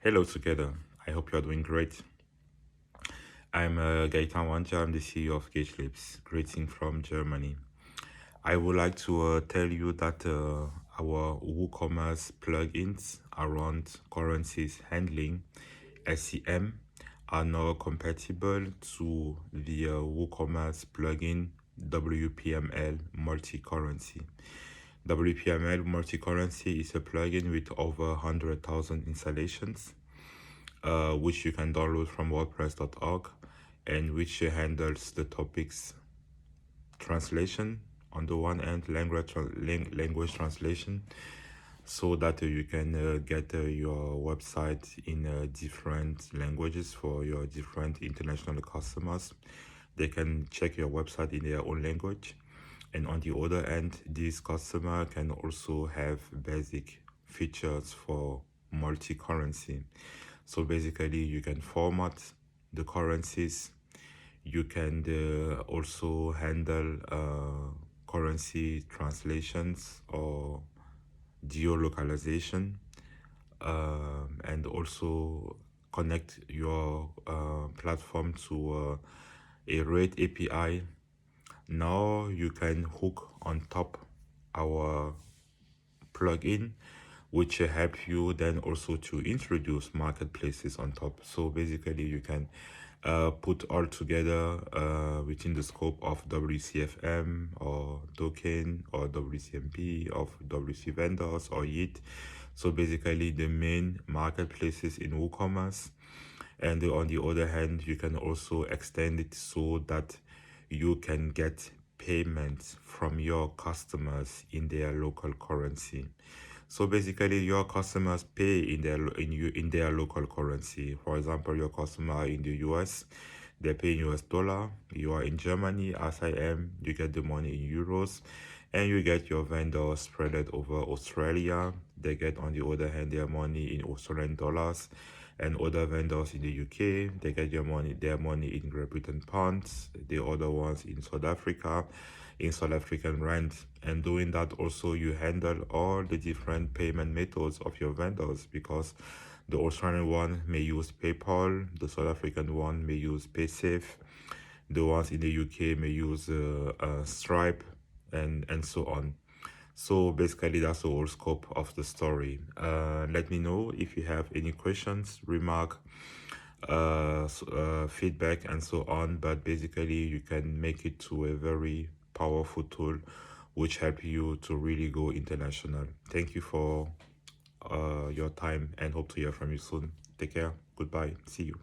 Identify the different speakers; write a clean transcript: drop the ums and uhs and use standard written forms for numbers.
Speaker 1: Hello together. I hope you are doing great. I'm Gaetan Wanja. I'm the CEO of Gage Lips, greeting from Germany. I would like to tell you that our WooCommerce plugins around currencies handling SEM are now compatible to the WooCommerce plugin WPML multi-currency. WPML multi-currency is a plugin with over 100,000 installations, which you can download from WordPress.org, and which handles the topics translation on the one end, language translation, so that you can get your website in different languages for your different international customers. They can check your website in their own language. And on the other end, this customer can also have basic features for multi-currency. So basically, you can format the currencies. You can also handle currency translations or geolocalization, and also connect your platform to a rate API. Now you can hook on top our plugin, which help you then also to introduce marketplaces on top. So basically you can put all together within the scope of WCFM or token or WCMP of WC vendors or YIT. So basically the main marketplaces in WooCommerce. And on the other hand, you can also extend it so that you can get payments from your customers in their local currency. So basically, your customers pay in their local currency. For example, your customer in the US, they pay in US dollar. You are in Germany, as I am. You get the money in euros, and you get your vendors spread it over Australia. They get, on the other hand, their money in Australian dollars, and other vendors in the UK, they get their money in Great Britain pounds, the other ones in South Africa, in South African rand. And doing that also, you handle all the different payment methods of your vendors, because the Australian one may use PayPal, the South African one may use PaySafe, the ones in the UK may use Stripe, and so on. So basically, that's the whole scope of the story. Let me know if you have any questions, remark, feedback, and so on. But basically, you can make it to a very powerful tool which help you to really go international. Thank you for your time, and hope to hear from you soon. Take care. Goodbye. See you.